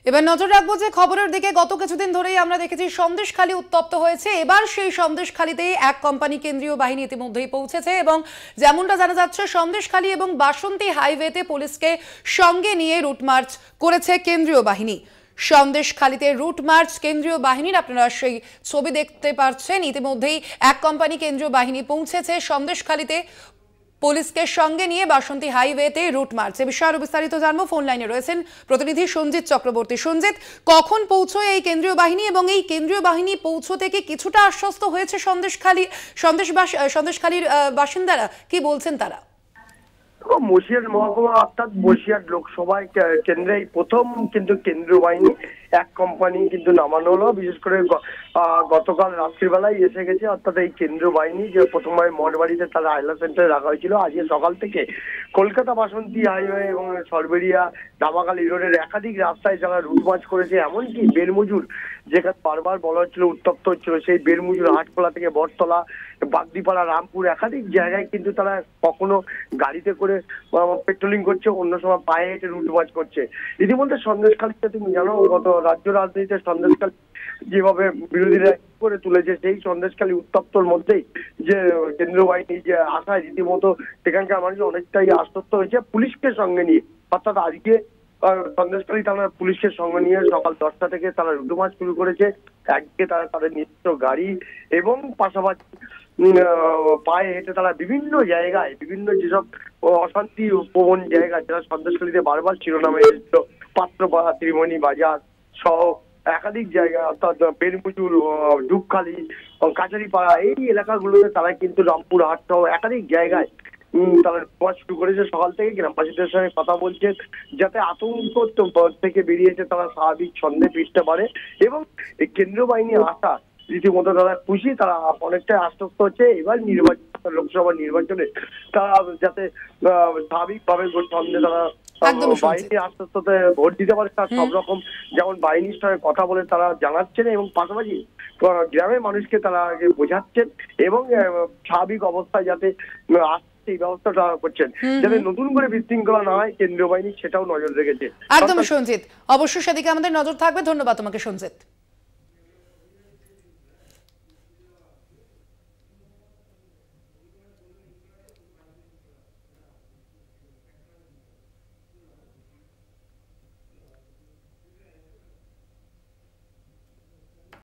এবার নজর রাখবো যে খবরের দিকে। গত কিছুদিন ধরেই আমরা দেখেছি সন্দেশখালী উত্তপ্ত হয়েছে। এবার সেই সন্দেশখালীতেই এক কোম্পানি কেন্দ্রীয় বাহিনী ইতিমধ্যেই পৌঁছেছে এবং যেমনটা জানা যাচ্ছে সন্দেশখালী এবং বাসন্তী হাইওয়েতে পুলিশকে সঙ্গে নিয়ে রুট মার্চ করেছে কেন্দ্রীয় বাহিনী। সন্দেশখালীতে রুট মার্চ কেন্দ্রীয় বাহিনীর, আপনারা সেই ছবি দেখতে পাচ্ছেন। ইতিমধ্যেই এক কোম্পানি কেন্দ্রীয় বাহিনী পৌঁছেছে সন্দেশখালীতে পুলিশকে সঙ্গে নিয়ে বাসন্তী হাইওয়েতে রুট মার্চ। এ বিষয়ে আরো বিস্তারিত জানবো। ফোন লাইনে রয়েছেন প্রতিনিধি সঞ্জিত চক্রবর্তী। সঞ্জিত, কখন পৌঁছয় এই কেন্দ্রীয় বাহিনী এবং এই কেন্দ্রীয় বাহিনী পৌঁছ থেকে কিছুটা আশ্বস্ত হয়েছে সন্দেশখালীর বাসিন্দারা? কি বলছেন তারা? মুর্শিদাবাদ মহকুমা অর্থাৎ মুর্শিদাবাদ লোকসভা কেন্দ্রে প্রথম কিন্তু কেন্দ্রীয় বাহিনী এক কোম্পানি কিন্তু নামানো হলো। বিশেষ করে গতকাল রাত্রিবেলায় এসে গেছে। অর্থাৎ এই কেন্দ্রীয় বাহিনী যে প্রথমবার মঠবাড়িতে তারা আইলা সেন্টারে রাখা হয়েছিল, আজকে সকাল থেকে কলকাতা বাসন্তী হাইওয়ে এবং সরবেরিয়া দামাকালি রোডের একাধিক রাস্তায় যারা রুট মার্চ করেছে। এমনকি বেলমজুর, যেখানে বারবার বলা হচ্ছিল উত্তপ্ত হচ্ছিল, সেই বেলমজুর হাটখোলা থেকে বটতলা, বাগদিপাড়া, রামপুর একাধিক জায়গায় কিন্তু তারা কখনো গাড়িতে করে পেট্রোলিং করছে, অন্য সময় পায়ে হেঁটে রুট মার্চ করছে। ইতিমধ্যে সন্দেশখালীতে তুমি জানো গত রাজ্য রাজনীতিতে সন্দেশখালী যেভাবে বিরোধীরা করে তুলেছে, সেই সন্দেশখালী উত্তপ্তর মধ্যেই যে কেন্দ্রীয় বাহিনী যে আশায় রীতিমতো সেখানকার মানুষ অনেকটাই আশ্বস্ত হয়েছে পুলিশকে সঙ্গে নিয়ে। অর্থাৎ আজকে সন্দেশখালী থানার পুলিশের সঙ্গে নিয়ে সকাল 10টা থেকে তারা রুট মার্চ শুরু করেছে। একদিকে তারা তাদের নিজস্ব গাড়ি এবং পাশাপাশি পায়ে হেঁটে তারা বিভিন্ন জায়গায়, বিভিন্ন যেসব অশান্তি প্রবণ জায়গা যারা সন্দেশখালীতে বারবার শিরোনামে এসেছিল, পাত্রপাড়া, ত্রিমণি বাজার সহ একাধিক জায়গা, অর্থাৎ বেলমজুর, ডুবখালী, কাছারিপাড়া, এই এলাকাগুলোতে তারা কিন্তু রামপুর হাট সহ একাধিক জায়গায় তারা শুরু করেছে। সকাল থেকে গ্রামবাসীদের সঙ্গে কথা বলছে যাতে আতঙ্ক থেকে বেরিয়েছে তারা স্বাভাবিক ছন্দে ফিরতে পারে এবং এই কেন্দ্রীয় বাহিনী আসা রীতিমতো তারা খুশি, তারা অনেকটাই আশ্বস্ত হচ্ছে। এবার লোকসভা নির্বাচনে তারা যাতে স্বাভাবিকভাবে ছন্দে তারা বাহিনীর আশ্বস্ততে ভোট দিতে পারে তার সব রকম যেমন বাহিনীর সঙ্গে কথা বলে তারা জানাচ্ছেন এবং পাশাপাশি গ্রামের মানুষকে তারা বোঝাচ্ছেন এবং স্বাভাবিক অবস্থায় যাতে এই ব্যবস্থাটা করছেন, যাতে নতুন করে বিশৃঙ্খলা না হয় কেন্দ্রীয় বাহিনী, সেটাও নজর রেখেছে। একদম সঞ্জিত, অবশ্যই সেদিকে আমাদের নজর থাকবে। ধন্যবাদ তোমাকে সঞ্জিত।